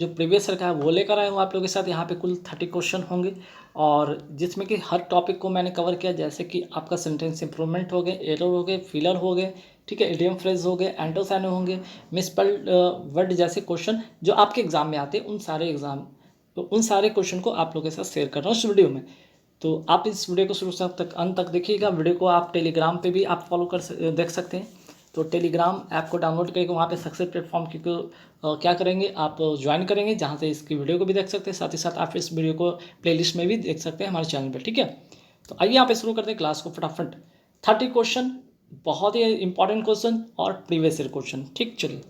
जो previous year का है वो लेकर आया हूँ आप लोगों के साथ। यहाँ पे कुल 30 क्वेश्चन होंगे और जिसमें कि हर टॉपिक को मैंने कवर किया, जैसे कि आपका सेंटेंस इंप्रूवमेंट हो गए, एरर हो गए, फिलर हो गए, ठीक है, इडियम फ्रेज हो गए, एंटोसाइन होंगे, मिसस्पेल्ड वर्ड जैसे क्वेश्चन जो आपके एग्जाम में आते हैं, उन सारे क्वेश्चन को आप लोगों के साथ शेयर कर रहा हूँ इस वीडियो में। तो आप इस वीडियो को शुरू से अंत तक देखिएगा। वीडियो को आप टेलीग्राम पे भी आप फॉलो देख सकते हैं। तो टेलीग्राम ऐप को डाउनलोड करके वहाँ पे सक्सेस प्लेटफॉर्म की क्या करेंगे, आप ज्वाइन करेंगे, जहाँ से इसकी वीडियो को भी देख सकते हैं। साथ ही साथ आप इस वीडियो को प्लेलिस्ट में भी देख सकते हैं हमारे चैनल पर, ठीक है। तो आइए यहाँ पे शुरू करते हैं क्लास को फटाफट। 30 क्वेश्चन, बहुत ही इंपॉर्टेंट क्वेश्चन और प्रीवियस ईयर क्वेश्चन, ठीक। चलिए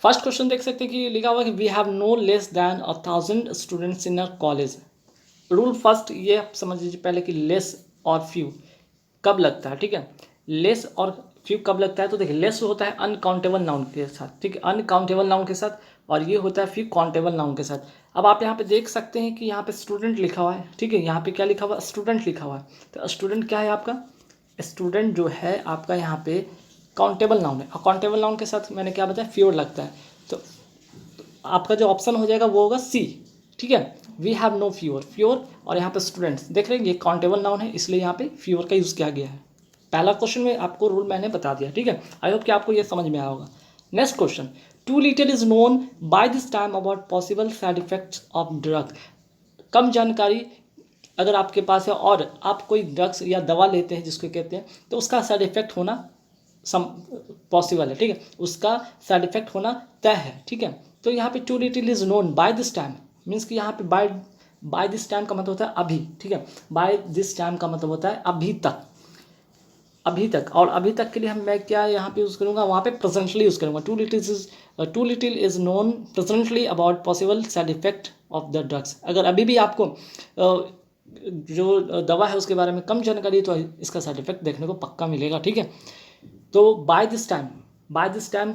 फर्स्ट क्वेश्चन देख सकते हैं कि लिखा हुआ है कि we have no less than 1000 students in a college. Rule first ये आप समझ लीजिए पहले कि लेस और फ्यू कब लगता है, ठीक है। लेस और फ्यू कब लगता है, तो देखिए लेस होता है अनकाउंटेबल नाउन के साथ, ठीक है, अनकाउंटेबल नाउन के साथ, और ये होता है फ्यू काउंटेबल नाउन के साथ। अब आप यहाँ पे देख सकते हैं कि यहाँ पे स्टूडेंट लिखा हुआ है, ठीक है, यहाँ पे क्या लिखा हुआ है, स्टूडेंट लिखा हुआ है। तो स्टूडेंट क्या है आपका, स्टूडेंट जो है आपका यहाँ पे काउंटेबल नाउन है, और काउंटेबल नाउन के साथ मैंने क्या बताया, फ्यूर लगता है। तो आपका जो ऑप्शन हो जाएगा वो होगा सी, ठीक है। We have no fewer, fewer और यहाँ पे स्टूडेंट्स देख रहे हैं, ये काउंटेबल नाउन है, इसलिए यहाँ पे फ्यूअर का यूज़ किया गया है। पहला क्वेश्चन में आपको रूल मैंने बता दिया, ठीक है। आई होप कि आपको ये समझ में आया होगा। Next question, too little is known by this time about possible side effects of drug. कम जानकारी अगर आपके पास है और आप कोई ड्रग्स या दवा लेते हैं जिसको कहते हैं, तो उसका साइड इफेक्ट होना सम पॉसिबल है, ठीक है, उसका साइड इफेक्ट होना तय है, ठीक है। तो यहाँ पे too little is known by this time means कि यहाँ पे बाय दिस टाइम का मतलब होता है अभी, ठीक है। बाय दिस टाइम का मतलब होता है अभी तक, अभी तक, और अभी तक के लिए मैं क्या यहाँ पे यूज़ करूँगा, वहाँ पे प्रेजेंटली यूज़ करूँगा। Too little is known presently about possible side effect of the drugs. अगर अभी भी आपको जो दवा है उसके बारे में कम जानकारी है, तो इसका साइड इफेक्ट देखने को पक्का मिलेगा, ठीक है। तो बाय दिस टाइम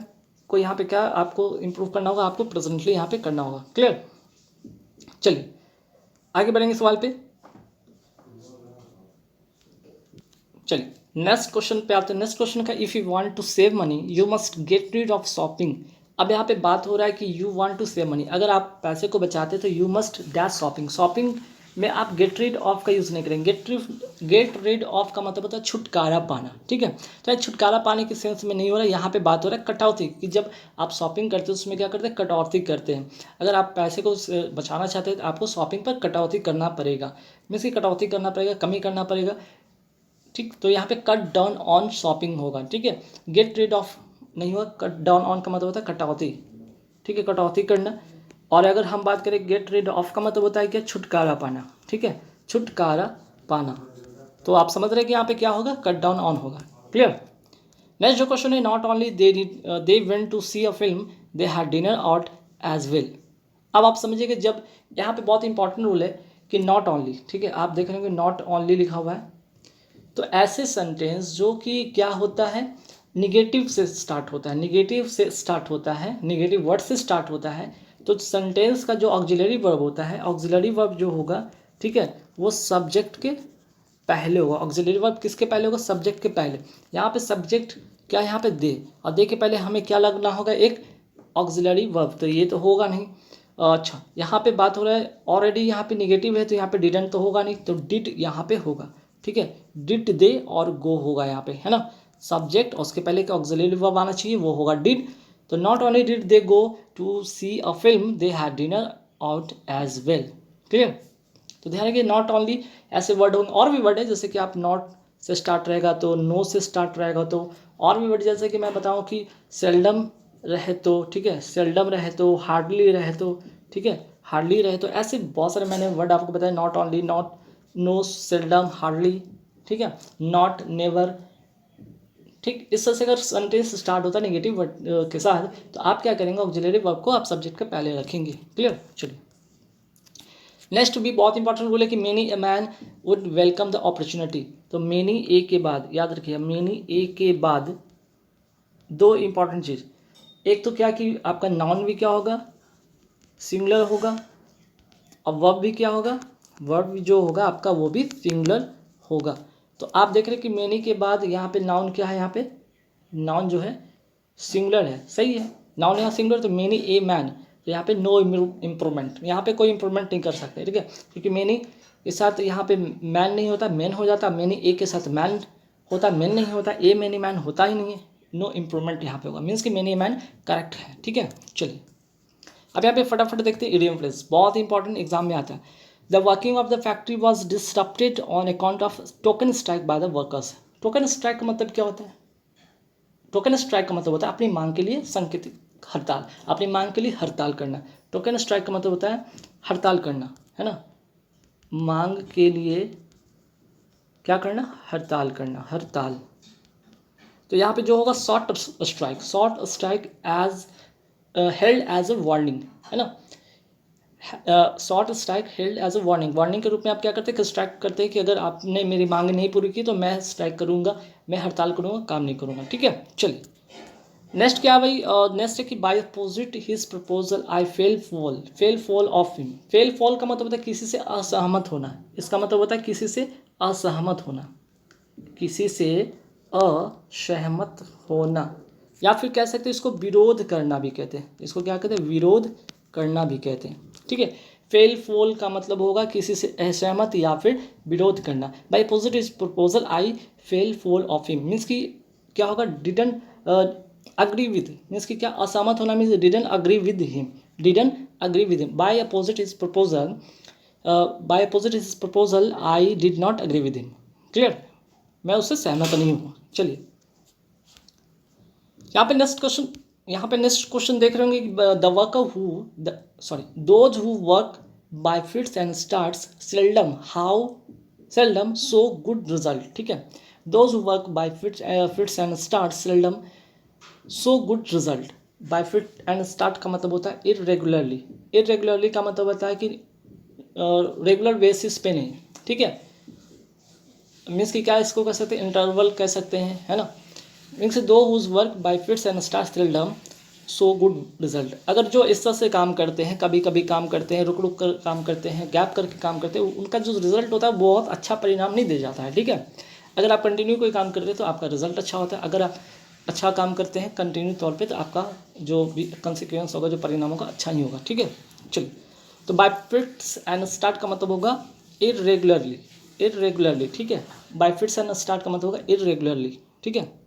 को यहाँ पे क्या आपको इम्प्रूव करना होगा, आपको प्रेजेंटली यहाँ पे करना होगा, क्लियर। चलिए आगे बढ़ेंगे सवाल पे। चलिए नेक्स्ट क्वेश्चन पे आते हैं। नेक्स्ट क्वेश्चन का, if you want to save money you must get rid of shopping. अब यहाँ पे बात हो रहा है कि you want to save money, अगर आप पैसे को बचाते तो you must dash shopping. Shopping में आप गेट रीड ऑफ का यूज़ नहीं करेंगे। गेट रीड ऑफ का मतलब होता है छुटकारा पाना, ठीक है। तो ये छुटकारा पाने के सेंस में नहीं हो रहा है, यहाँ पे बात हो रहा है कटौती की। जब आप शॉपिंग करते हो उसमें क्या करते हैं, कटौती करते हैं। अगर आप पैसे को बचाना चाहते हैं तो आपको शॉपिंग पर कटौती करना पड़ेगा, मीन्स की कटौती करना पड़ेगा, कमी करना पड़ेगा, ठीक। तो यहाँ पे कट डाउन ऑन शॉपिंग होगा, ठीक है। गेट रीड ऑफ नहीं होगा, कट डाउन ऑन का मतलब होता है कटौती, ठीक है, कटौती करना। और अगर हम बात करें गेट रीड ऑफ का मतलब होता है क्या, छुटकारा पाना, ठीक है, छुटकारा पाना। तो आप समझ रहे हैं कि यहाँ पे क्या होगा, कट डाउन ऑन होगा, क्लियर। नेक्स्ट जो क्वेश्चन है, not only they went to see a film they had dinner out as well. अब आप समझिए कि जब यहाँ पे बहुत इंपॉर्टेंट रूल है कि नॉट ओनली, ठीक है, आप देख रहे हो कि नॉट ओनली लिखा हुआ है। तो ऐसे सेंटेंस जो कि क्या होता है, निगेटिव से स्टार्ट होता है, निगेटिव से स्टार्ट होता है, निगेटिव वर्ड से स्टार्ट होता है, तो सेंटेंस का जो ऑक्सिलरी वर्ब होता है, ऑक्सिलरी वर्ब जो होगा, ठीक है, वो सब्जेक्ट के पहले होगा। ऑक्सिलरी वर्ब किसके पहले होगा, सब्जेक्ट के पहले। यहाँ पे सब्जेक्ट क्या है, यहाँ पे दे, और दे के पहले हमें क्या लगना होगा, एक ऑक्सिलरी वर्ब। तो ये तो होगा नहीं। अच्छा यहाँ पे बात हो रहा है ऑलरेडी यहाँ पे निगेटिव है, तो यहाँ पे डिडंट तो होगा नहीं, तो डिड यहाँ पे होगा, ठीक है। डिड दे और गो होगा यहाँ पे, है ना। सब्जेक्ट और उसके पहले का ऑक्सिलरी वर्ब आना चाहिए, वो होगा डिड। तो not only did they go to see a film they had dinner out as well, clear. तो ध्यान रखिए नॉट ओनली ऐसे वर्ड होंगे, और भी वर्ड है जैसे कि आप नॉट से स्टार्ट रहेगा तो नो से स्टार्ट रहेगा, तो और भी वर्ड जैसे कि मैं बताऊँ कि सेल्डम रहे तो, ठीक है, सेल्डम रहे तो, हार्डली रहे तो, ठीक है, हार्डली रहे तो, ऐसे बहुत सारे मैंने वर्ड आपको बताया। Not only, not, no, seldom, hardly, ठीक है, नॉट, नेवर, ठीक। इस तरह से अगर सेंटेंस स्टार्ट होता है नेगेटिव वर्ड के साथ, तो आप क्या करेंगे, ऑक्सिलरी वर्ब को आप सब्जेक्ट के पहले रखेंगे, क्लियर। चलिए नेक्स्ट भी बहुत इंपॉर्टेंट रूल है कि many a man would welcome the opportunity. तो मेनी ए के बाद याद रखिए, मेनी ए के बाद दो इंपॉर्टेंट चीज़, एक तो क्या कि आपका नाउन भी क्या होगा, सिंगुलर होगा, और वर्ब भी क्या होगा, वर्ब भी जो होगा आपका वो भी सिंगुलर होगा। तो आप देख रहे हैं कि मेनी के बाद यहाँ पे नाउन क्या है, यहाँ पे नाउन जो है सिंगुलर है, सही है, नाउन यहाँ सिंगुलर, तो मेनी ए मैन तो यहाँ पे नो इम्प्रूवमेंट, यहाँ पे कोई इम्प्रूवमेंट नहीं कर सकते, ठीक है, क्योंकि मैनी के साथ यहाँ पे मैन नहीं होता, मैन हो जाता, मैनी ए के साथ मैन होता, मैन नहीं होता, ए मैनी मैन होता ही नहीं है, नो इम्प्रूवमेंट यहाँ पे होगा, मीन्स कि मैनी मैन करेक्ट है, ठीक है। चलिए अब यहाँ पे फटाफट देखते हैं इडियम फ्रेज, बहुत इंपॉर्टेंट एग्जाम में आता है। The working of the factory was disrupted on account of token strike by the workers. Token strike का मतलब क्या होता है? टोकन स्ट्राइक का मतलब होता है अपनी मांग के लिए संकेतिक हड़ताल, अपनी मांग के लिए हड़ताल करना। टोकन स्ट्राइक का मतलब होता है हड़ताल करना, है ना, मांग के लिए क्या करना, हड़ताल करना, हड़ताल। तो यहाँ पे जो होगा short strike, short strike as held as a warning, है ना, short strike held as a warning, warning के रूप में आप क्या करते हैं, स्ट्राइक करते हैं कि अगर आपने मेरी मांग नहीं पूरी की तो मैं स्ट्राइक करूंगा, मैं हड़ताल करूंगा, काम नहीं करूंगा, ठीक है। चलिए नेक्स्ट क्या भाई, नेक्स्ट है कि by opposite his proposal I fell foul of him. Fell foul का मतलब होता है किसी से असहमत होना, इसका मतलब होता है किसी से असहमत होना, किसी से असहमत होना, या फिर कह सकते हैं इसको विरोध करना भी कहते हैं, इसको क्या कहते हैं, विरोध करना भी कहते हैं, ठीक है। फेल फॉल का मतलब होगा किसी से असहमत या फिर विरोध करना। By opposite is proposal I fell foul of him, means कि क्या होगा, डिडंट अग्री विद, मीन्स कि क्या, असहमत होना means didn't agree with him, didn't agree with him. By opposite is proposal, by opposite is proposal I did not agree with him, clear, मैं उससे सहमत नहीं हूँ। चलिए यहाँ पे नेक्स्ट क्वेश्चन देख रहे होंगे, the worker who those who work by fits and starts seldom so good result, ठीक है। Those who work by fits and starts seldom so good result. By fit and start का मतलब होता है irregularly, irregularly का मतलब होता है कि रेगुलर बेसिस पे नहीं, ठीक है, मीन्स कि क्या इसको कह सकते हैं, इंटरवल कह सकते हैं, है ना, means those whose work by fits and starts seldom so good result. अगर जो इस तरह से काम करते हैं, कभी कभी काम करते हैं, रुक रुक कर काम करते हैं, गैप करके काम करते हैं, उनका जो रिजल्ट होता है वो बहुत अच्छा परिणाम नहीं दे जाता है, ठीक है। अगर आप कंटिन्यू कोई काम करते हैं तो आपका रिजल्ट अच्छा होता है, अगर आप अच्छा काम करते हैं कंटिन्यू तौर पे तो आपका जो भी कंसिक्वेंस होगा, जो परिणाम होगा, अच्छा ही होगा, ठीक है। चलिए तो बाय फिट्स एंड स्टार्ट का मतलब होगा इरेगुलरली, इरेगुलरली, ठीक है। बाय फिट्स एंड स्टार्ट का मतलब होगा इरेगुलरली, ठीक है।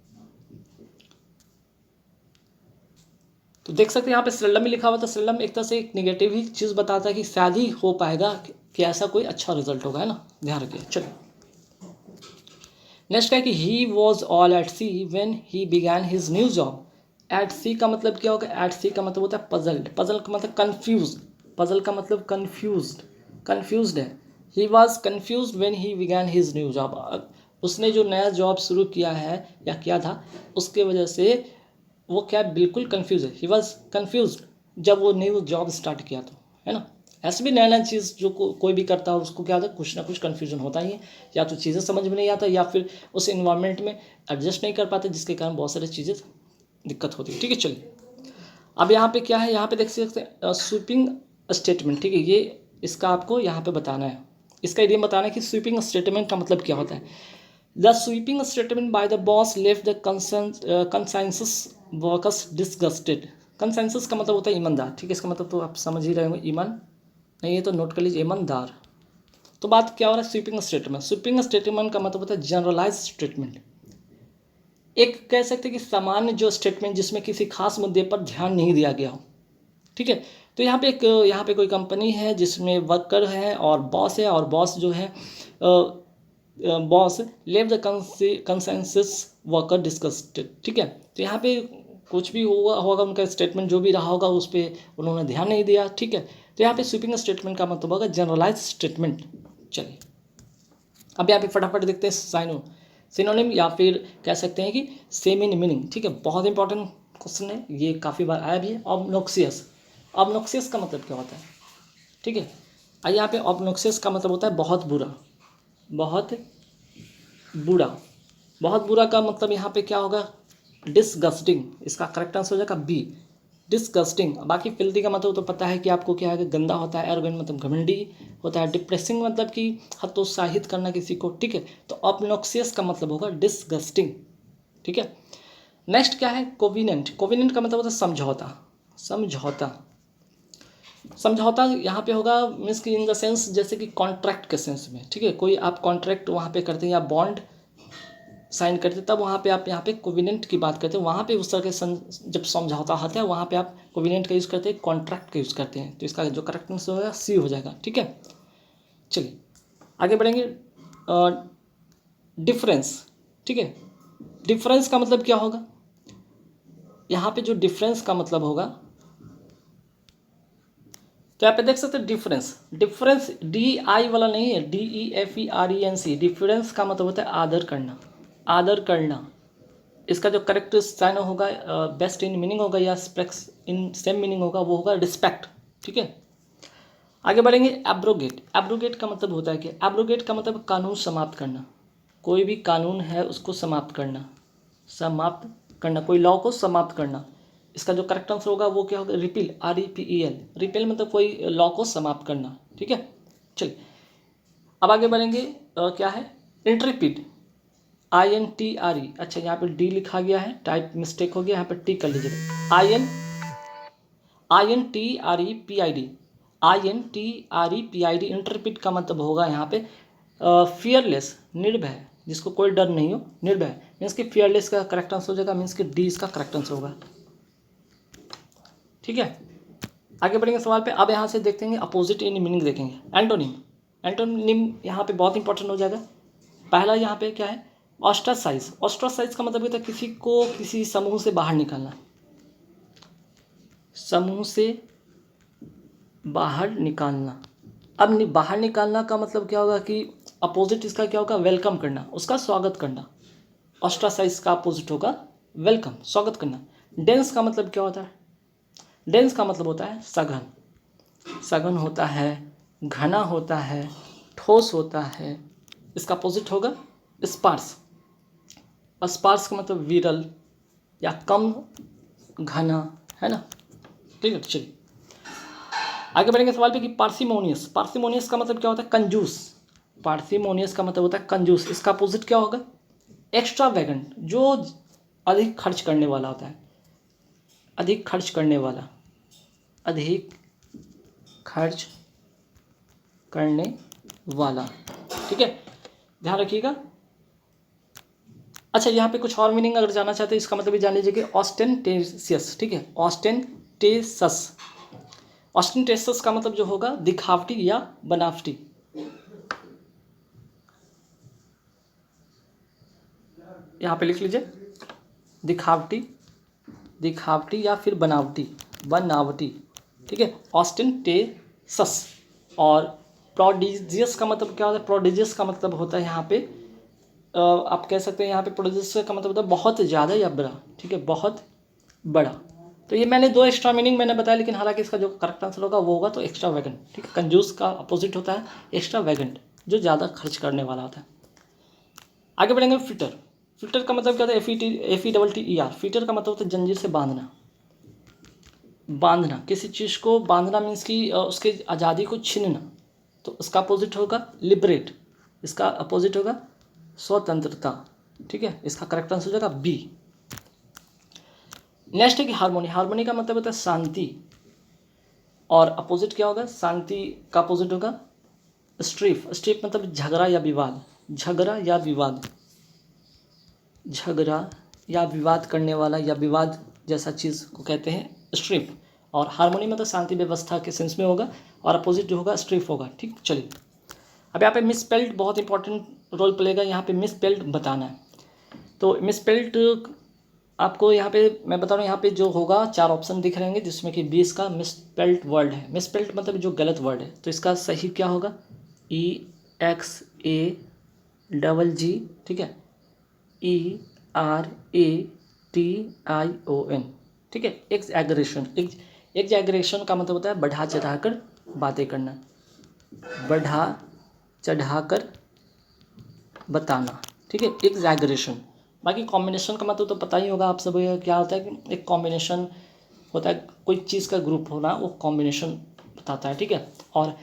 तो देख सकते हैं यहाँ पे सेल्डम में लिखा हुआ था, सेल्डम एक तरह से एक निगेटिव ही चीज़ बताता है कि शायद ही हो पाएगा कि ऐसा कोई अच्छा रिजल्ट होगा, है ना, ध्यान रखिए। चलिए नेक्स्ट क्या है कि he was all at sea when he began his new job. At sea का मतलब क्या होगा, एट सी का मतलब होता है पजल्ड, पजल का मतलब कन्फ्यूज, पजल का मतलब कन्फ्यूज्ड, कन्फ्यूज्ड है। He was confuse when he began his new job, उसने जो नया जॉब शुरू किया है या किया था उसके वजह से वो क्या बिल्कुल कंफ्यूज है, ही वॉज कन्फ्यूज जब वो न्यू जॉब स्टार्ट किया तो, है ना। ऐसे भी नया नया चीज़ जो कोई भी करता है उसको क्या होता है, कुछ ना कुछ कन्फ्यूजन होता ही है, या तो चीज़ें समझ में नहीं आता या फिर उस इन्वायरमेंट में एडजस्ट नहीं कर पाते, जिसके कारण बहुत सारी चीज़ें दिक्कत होती है, ठीक है। चलिए अब यहाँ पे क्या है, यहाँ पे देख सकते हैं स्वीपिंग स्टेटमेंट, ठीक है, ये इसका आपको यहाँ पे बताना है, इसका इडियम बताना है कि स्वीपिंग स्टेटमेंट का मतलब क्या होता है। The sweeping statement by the boss left the consensus workers disgusted. Consensus का मतलब होता है ईमानदार, ठीक है, इसका मतलब तो आप समझ ही रहे होंगे, ईमान नहीं है तो नोट कर लीजिए, ईमानदार। तो बात क्या हो रहा है, स्वीपिंग स्टेटमेंट, स्वीपिंग स्टेटमेंट का मतलब होता है जनरलाइज स्टेटमेंट, एक कह सकते हैं कि सामान्य जो स्टेटमेंट जिसमें किसी खास मुद्दे पर ध्यान नहीं दिया गया हो, ठीक है। तो यहाँ पे कोई कंपनी है जिसमें वर्कर है और बॉस है, और बॉस जो है बॉस लेव द कंसेंसस वर्कर डिस्कस्ड, ठीक है। तो यहाँ पे कुछ भी होगा उनका स्टेटमेंट जो भी रहा होगा उस पर उन्होंने ध्यान नहीं दिया, ठीक है। तो यहाँ पे स्वीपिंग स्टेटमेंट का मतलब होगा जनरलाइज स्टेटमेंट। चलिए अब यहाँ पे फटाफट देखते हैं सिनोनिम या फिर कह सकते हैं कि सेम इन मीनिंग, ठीक है, बहुत इंपॉर्टेंट क्वेश्चन है, ये काफ़ी बार आया भी है। ऑब्नोक्सियस, ऑब्नोक्सियस का मतलब क्या होता है, ठीक है। आइए यहाँ पे ऑब्नोक्सियस का मतलब होता है बहुत बुरा, बहुत बुरा, बहुत बुरा का मतलब यहाँ पे क्या होगा, डिसगस्टिंग, इसका करेक्ट आंसर हो जाएगा बी, डिसगस्टिंग। बाकी फिल्दी का मतलब तो पता है कि आपको क्या है, गंदा होता है, एरोगेंट मतलब घमंडी होता है, डिप्रेसिंग मतलब कि हतोत्साहित करना किसी को, ठीक है। तो ऑब्नोक्सियस का मतलब होगा डिसगस्टिंग, ठीक है। नेक्स्ट क्या है, कोविनेंट, कोविनेंट का मतलब होता है समझौता, समझौता, समझौता यहाँ पे होगा मीन्स कि इन द सेंस जैसे कि कॉन्ट्रैक्ट के सेंस में, ठीक है। कोई आप कॉन्ट्रैक्ट वहाँ पे करते हैं या बॉन्ड साइन करते, तब वहाँ पे आप यहाँ पे कोविनेंट की बात करते हैं। वहाँ पे उस तरह के जब समझौता होता है वहाँ पे आप कोविनेंट का यूज़ करते हैं, कॉन्ट्रैक्ट का यूज़ करते हैं। तो इसका जो करेक्ट आंसर होगा सी हो जाएगा, ठीक है। चलिए आगे बढ़ेंगे। डिफरेंस, ठीक है। डिफरेंस का मतलब क्या होगा? यहाँ पे जो डिफरेंस का मतलब होगा, तो यहाँ पे देख सकते हैं डिफरेंस। डिफरेंस DI वाला नहीं है, DEFERENC। डिफरेंस का मतलब होता है आदर करना, आदर करना। इसका जो करेक्ट साइन होगा, बेस्ट इन मीनिंग होगा या स्पेक्स इन सेम मीनिंग होगा, वो होगा रिस्पेक्ट, ठीक है। आगे बढ़ेंगे। एब्रोगेट। एब्रोगेट का मतलब होता है कि एब्रोगेट का मतलब कानून समाप्त करना। कोई भी कानून है उसको समाप्त करना, समाप्त करना, कोई लॉ को समाप्त करना। इसका जो करेक्ट आंसर होगा वो क्या होगा? Repeal, REPEL। रिपील मतलब कोई लॉ को समाप्त करना, ठीक है। चलिए अब आगे बढ़ेंगे। क्या है? Interpret, INTRE। अच्छा यहाँ पे D लिखा गया है, टाइप मिस्टेक हो गया, यहाँ पे T कर लीजिए। INTREPID। इंटरप्रीट का मतलब होगा यहाँ पे फियरलेस, निर्भय, जिसको कोई डर नहीं हो, निर्भय। मीन्स कि फियरलेस का करेक्ट आंसर हो जाएगा, मीन्स कि D इसका करेक्ट आंसर होगा, ठीक है। आगे बढ़ेंगे सवाल पे। अब यहाँ से देखते हैं अपोजिट इन मीनिंग देखेंगे। एंटोनिम। एंटोनिम यहाँ पे बहुत इंपॉर्टेंट हो जाएगा। पहला यहाँ पे क्या है? ऑस्ट्रासाइज। ऑस्ट्रासाइज का मतलब होता है किसी को किसी समूह से बाहर निकालना, समूह से बाहर निकालना। अब बाहर निकालना का मतलब क्या होगा कि अपोजिट इसका क्या होगा? वेलकम करना, उसका स्वागत करना। ऑस्ट्रासाइज का अपोजिट होगा वेलकम, स्वागत करना। डेंस का मतलब क्या होता है? डेंस का मतलब होता है सघन, सघन होता है, घना होता है, ठोस होता है। इसका अपोजिट होगा स्पार्स। स्पार्स का मतलब विरल या कम घना, है ना, ठीक है। चलिए आगे बढ़ेंगे सवाल पे कि पार्सिमोनियस। पार्सिमोनियस का मतलब क्या होता है? कंजूस। पार्सिमोनियस का मतलब होता है कंजूस। इसका अपोजिट क्या होगा? एक्स्ट्रावेगेंट, जो अधिक खर्च करने वाला होता है, अधिक खर्च करने वाला, अधिक खर्च करने वाला, ठीक है, ध्यान रखिएगा। अच्छा यहाँ पे कुछ और मीनिंग अगर जानना चाहते हैं इसका मतलब भी जान लीजिए कि ऑस्टेंटेशियस, ठीक है, ऑस्टेंटेशस। ऑस्टेंटेशस का मतलब जो होगा दिखावटी या बनावटी। यहाँ पे लिख लीजिए दिखावटी, दिखावटी या फिर बनावटी, बनावटी, ठीक है, ऑस्टेंटेशस। और प्रोडिजियस का मतलब क्या होता है? प्रोडिजियस का मतलब होता है यहाँ पे आप कह सकते हैं यहाँ पे प्रोडिजियस का मतलब होता है बहुत ज़्यादा या बड़ा, ठीक है, बहुत बड़ा। तो ये मैंने दो एक्स्ट्रा मीनिंग मैंने बताया, लेकिन हालांकि इसका जो करेक्ट आंसर होगा वो होगा तो एक्स्ट्रा वैगेंट, ठीक है। कंजूस का अपोजिट होता है एक्स्ट्रा वैगेंट, जो ज़्यादा खर्च करने वाला होता है। आगे बढ़ेंगे। फिटर। फिटर का मतलब क्या होता है? FETTER। फिटर का मतलब होता है जंजीर से बांधना, बांधना, किसी चीज़ को बांधना मीन्स कि उसके आज़ादी को छीनना। तो उसका अपोजिट होगा लिबरेट। इसका अपोजिट होगा स्वतंत्रता, ठीक है। इसका करेक्ट आंसर हो जाएगा B। नेक्स्ट है कि हार्मोनी। हार्मोनी का मतलब होता है शांति, और अपोजिट क्या होगा? शांति का अपोजिट होगा स्ट्रीफ। स्ट्रीफ मतलब झगड़ा या विवाद, झगड़ा या विवाद, झगड़ा या विवाद करने वाला या विवाद जैसा चीज़ को कहते हैं स्ट्रीफ। और हार्मोनी मतलब शांति व्यवस्था के सेंस में होगा, और अपोजिट जो होगा स्ट्रीफ होगा, ठीक। चलिए अब यहाँ पे मिसस्पेल्ड बहुत इंपॉर्टेंट रोल प्लेगा। यहाँ पे मिसस्पेल्ड बताना है। तो मिसस्पेल्ड आपको यहाँ पे मैं बता रहा हूँ, यहाँ पे जो होगा 4 ऑप्शन दिख रहेंगे जिसमें कि 20 का मिसस्पेल्ड वर्ड है। मिसस्पेल्ड मतलब जो गलत वर्ड है, तो इसका सही क्या होगा? EXAGG, ठीक है, ERATION, ठीक है। एग्जैगरेशन। एग्जैगरेशन का मतलब होता है बढ़ा चढ़ाकर बातें करना, बढ़ा चढ़ाकर बताना, ठीक है, एग्जैगरेशन। बाकी कॉम्बिनेशन का मतलब तो पता ही होगा आप सब, क्या होता है कि एक कॉम्बिनेशन होता है, कोई चीज़ का ग्रुप होना, वो कॉम्बिनेशन बताता है, ठीक है। और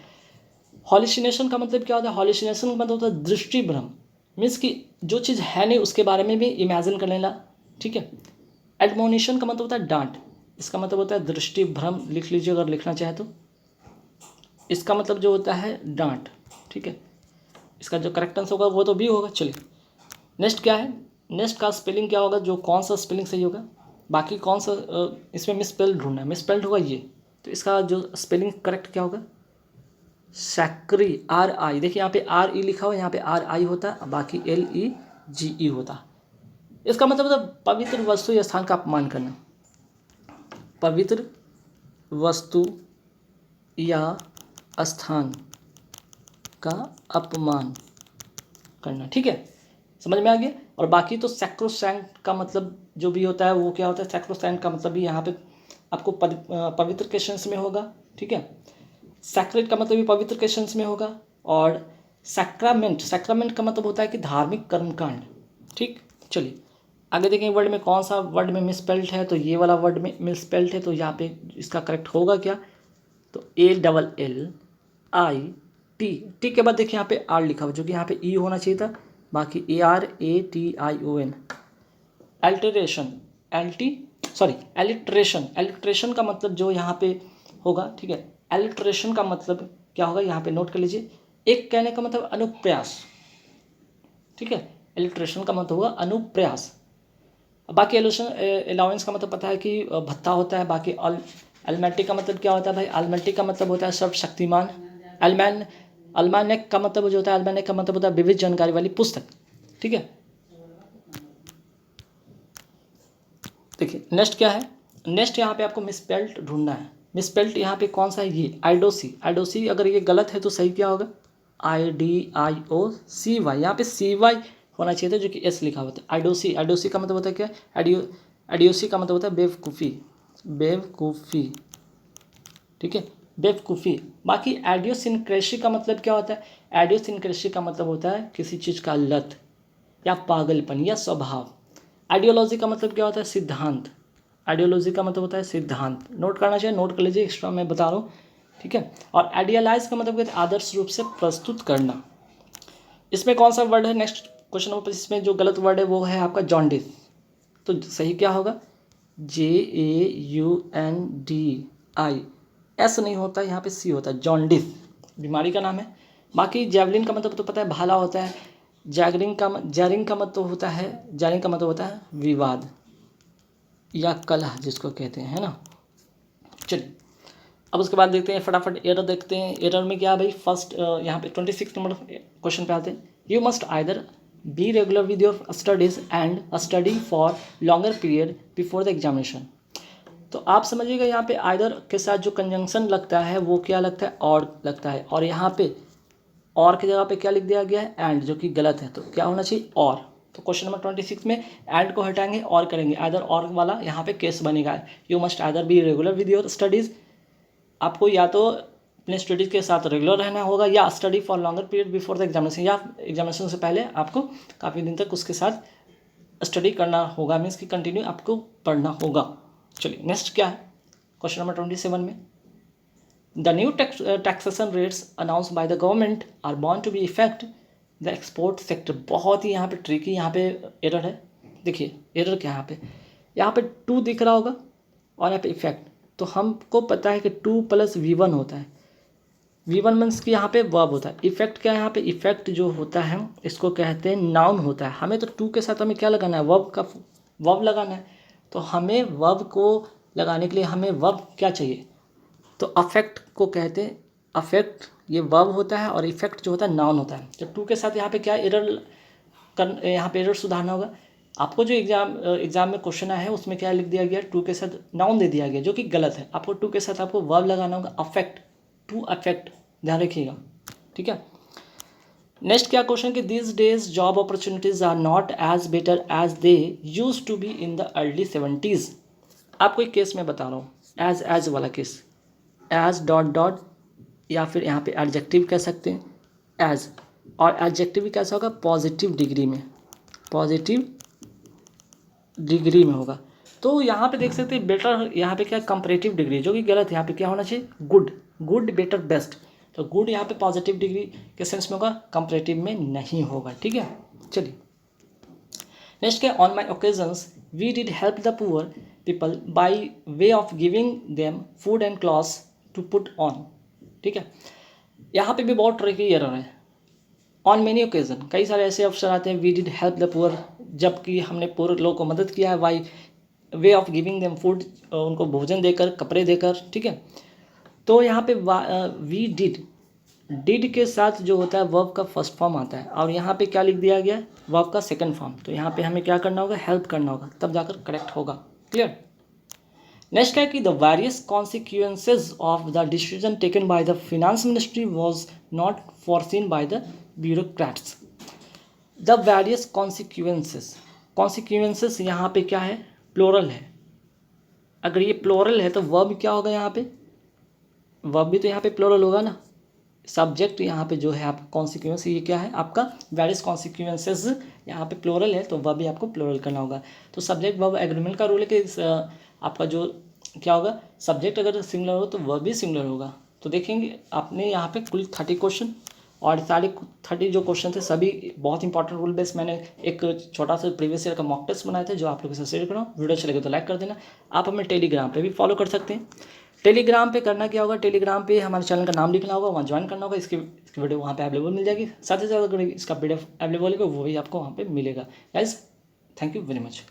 हॉलिसिनेशन का मतलब क्या होता है? हॉलिसिनेशन का मतलब होता है दृष्टि भ्रम, मीन्स कि जो चीज़ है नहीं उसके बारे में भी इमेजिन कर लेना, ठीक है। एडमोनिशन का मतलब होता है डांट। इसका मतलब होता है दृष्टि भ्रम, लिख लीजिए अगर लिखना चाहे तो। इसका मतलब जो होता है डांट, ठीक है। इसका जो करेक्ट आंसर होगा वो तो बी होगा। चलिए नेक्स्ट क्या है, नेक्स्ट का स्पेलिंग क्या होगा, जो कौन सा स्पेलिंग सही होगा, बाकी कौन सा इसमें मिसस्पेल्ड ढूंढना है, मिसस्पेल्ड होगा ये, तो इसका जो स्पेलिंग करेक्ट क्या होगा, सैक्री, आर आई, देखिए यहाँ पे आर ई लिखा हुआ, यहाँ पे आर आई होता है, बाकी एल ई जी ई होता। इसका मतलब होता है पवित्र वस्तु या स्थान का अपमान करना, पवित्र वस्तु या स्थान का अपमान करना, ठीक है, समझ में आ गया। और बाकी तो सैक्रोसैंक्ट का मतलब जो भी होता है वो क्या होता है, सैक्रोसैंक्ट का मतलब भी यहाँ पे आपको पवित्र के सेंस में होगा, ठीक है। सैक्रेड का मतलब भी पवित्र के सेंस में होगा, और सैक्रामेंट, सैक्रामेंट का मतलब होता है कि धार्मिक कर्मकांड, ठीक। चलिए आगे देखें वर्ड में कौन सा वर्ड में मिसस्पेल्ड है, तो ये वाला वर्ड में मिसस्पेल्ड है, तो यहाँ पे इसका करेक्ट होगा क्या, तो ALLI T के बाद देखिए यहाँ पे आर लिखा हुआ, जो कि यहाँ पे ई होना चाहिए था, बाकी ARATION, एल्टरेशन, एलिट्रेशन, एलिट्रेशन का मतलब जो यहाँ पे होगा, ठीक है। एलिट्रेशन का मतलब क्या होगा, यहाँ पे नोट कर लीजिए, एक कहने का मतलब अनुप्रयास, ठीक है। एलिट्रेशन का मतलब होगा अनुप्रयास। बाकी अलाउंस का मतलब पता है कि भत्ता होता है, बाकी अलमैटी का मतलब क्या होता है भाई, अलमैटी का मतलब होता है सर्वशक्तिमान, अल्मानेक का मतलब जो होता है, अल्मानेक का मतलब होता है विविध जानकारी वाली पुस्तक, ठीक है। देखिए नेक्स्ट क्या है, नेक्स्ट यहाँ पे आपको मिसस्पेल्ड ढूंढना है, मिसस्पेल्ड यहाँ पे कौन सा है, ये आइडोसी, आइडोसी अगर ये गलत है तो सही क्या होगा, IDIOCY, यहाँ पे CY होना चाहिए था, जो कि S लिखा होता है। आइडोसी, आइडोसी का मतलब होता है क्या, आइडियोसी का मतलब होता है बेवकूफ़ी, बेवकूफ़ी, ठीक है, बेवकूफ़ी। बाकी आइडियोसिनक्रेसी का मतलब क्या होता है, आइडियोसिनक्रेसी का मतलब होता है किसी चीज़ का लत या पागलपन या स्वभाव। आइडियोलॉजी का मतलब क्या होता है, सिद्धांत, आइडियोलॉजी का मतलब होता है सिद्धांत, नोट करना चाहिए, नोट कर लीजिए, एक्स्ट्रा मैं बता रहा हूँ, ठीक है। और आइडियलाइज का मतलब कहते हैं आदर्श रूप से प्रस्तुत करना। इसमें कौन सा वर्ड है, नेक्स्ट क्वेश्चन नंबर 25 में जो गलत वर्ड है वो है आपका जॉन्डिस, तो सही क्या होगा, JAUNDI, S नहीं होता है, यहाँ पे C होता है, जॉन्डिस बीमारी का नाम है। बाकी जैवलिन का मतलब तो पता है भाला होता है, जैरिंग का मतलब होता है, जैरिंग का मतलब होता है विवाद या कलह जिसको कहते हैं, है ना। चलिए अब उसके बाद देखते हैं फटाफट एरर देखते हैं, एरर में क्या है भाई, फर्स्ट यहाँ पे 26 नंबर क्वेश्चन पे आते हैं, you must either be regular with your studies and study for longer period before the examination. तो आप समझिएगा यहाँ पे आइदर के साथ जो कंजंक्शन लगता है वो क्या लगता है, और लगता है, और यहाँ पे और की जगह पे क्या लिख दिया गया है, एंड, जो कि गलत है, तो क्या होना चाहिए और। तो क्वेश्चन नंबर 26 में एंड को हटाएंगे और करेंगे, आइदर और वाला यहाँ पे केस बनेगा, you must either be regular with your studies, आपको या तो अपने स्टडीज़ के साथ रेगुलर रहना होगा, या study for longer period before the examination, या एग्जामिनेशन से पहले आपको काफ़ी दिन तक उसके साथ स्टडी करना होगा, मीन्स कि कंटिन्यू आपको पढ़ना होगा। चलिए नेक्स्ट क्या है, क्वेश्चन नंबर 27 में, the new taxation rates announce by the government are born to be effect the export sector. बहुत ही यहाँ पे ट्रिकी, यहाँ पे एरर है, देखिए एरर क्या है, यहाँ पे 2 दिख रहा होगा और यहाँ पे इफेक्ट, तो हमको पता है कि 2 + V1 होता है, V1 मीन्स कि यहाँ पे वर्ब होता है, इफेक्ट क्या है, यहाँ पे इफेक्ट जो होता है इसको कहते हैं नाउन होता है, हमें तो 2 के साथ हमें क्या लगाना है, वर्ब लगाना है, तो हमें वर्ब को लगाने के लिए हमें वर्ब क्या चाहिए, तो अफेक्ट को कहते हैं, अफेक्ट ये वर्ब होता है और इफेक्ट जो होता है नाउन होता है। तो 2 के साथ यहाँ पे क्या एरर यहाँ पे एरर सुधारना होगा, आपको जो एग्जाम में क्वेश्चन आया है उसमें क्या लिख दिया गया, 2 के साथ नाउन दे दिया गया, जो कि गलत है, आपको 2 के साथ आपको वर्ब लगाना होगा, अफेक्ट, टू अफेक्ट, ध्यान रखिएगा, ठीक है। नेक्स्ट क्या क्वेश्चन कि this days job opportunities are not as better as they use to be in the early 70s। आपको एक केस में बता रहा हूँ, एज वाला केस, एज डॉट डॉट, या फिर यहाँ पे एडजेक्टिव कह सकते हैं एज, और एडजेक्टिव कैसा होगा, पॉजिटिव डिग्री में, पॉजिटिव डिग्री में होगा। तो यहाँ पे देख सकते हैं बेटर, यहाँ पे क्या कंपैरेटिव डिग्री, जो कि गलत है, यहाँ पे क्या होना चाहिए, गुड, गुड बेटर बेस्ट, तो गुड यहाँ पे पॉजिटिव डिग्री के सेंस में होगा, कंपैरेटिव में नहीं होगा, ठीक है। चलिए नेक्स्ट क्या, on my occasions we did help the poor people by way of giving them food and clothes to put on, ठीक है। यहाँ पे भी बहुत ट्रिकी एरर है। ऑन मेनी ओकेजन, कई सारे ऐसे अवसर आते हैं, we did help the poor, जबकि हमने पुअर लोगों को मदद किया है, by way of giving them food, उनको भोजन देकर, कपड़े देकर, ठीक है। तो यहाँ पे वी डिड के साथ जो होता है वर्ब का फर्स्ट फॉर्म आता है, और यहाँ पे क्या लिख दिया गया है, वर्ब का सेकंड फॉर्म। तो यहाँ पे हमें क्या करना होगा, हेल्प करना होगा, तब जाकर करेक्ट होगा। क्लियर। नेक्स्ट है कि the various consequences of the decision taken by the finance ministry was not foreseen by the bureaucrats. The various consequences, consequences यहाँ पे क्या है, प्लोरल है। अगर ये प्लोरल है तो वर्ब क्या होगा यहाँ पे, वर्ब भी तो यहाँ पे प्लोरल होगा ना। सब्जेक्ट यहाँ पे जो है आपका कॉन्सिक्वेंस, ये क्या है आपका वेरियस कॉन्सिक्वेंसेस, यहाँ पे प्लोरल है तो वर्ब भी आपको प्लोरल करना होगा। तो सब्जेक्ट वर्ब एग्रीमेंट का रूल है कि आपका जो क्या होगा, सब्जेक्ट अगर सिंगुलर हो तो वर्ब भी सिंगुलर होगा। तो देखेंगे आपने यहाँ पे कुल 30 क्वेश्चन, और सारे 30 जो क्वेश्चन थे सभी बहुत इंपॉर्टेंट रूल बेस। मैंने एक छोटा सा प्रीवियस ईयर का मॉक टेस्ट बनाए थे जो आप लोगों से शेयर कर रहा हूँ। वीडियो अच्छा लगे तो लाइक कर देना। आप हमें टेलीग्राम पे भी फॉलो कर सकते हैं। टेलीग्राम पे करना क्या होगा, टेलीग्राम पे हमारे चैनल का नाम लिखना होगा, वहाँ ज्वाइन करना होगा। इसकी वीडियो वहाँ पे अवेलेबल मिल जाएगी, साथ ही साथ अगर इसका PDF अवेलेबल होगा वो भी आपको वहाँ पे मिलेगा। Guys thank you very much.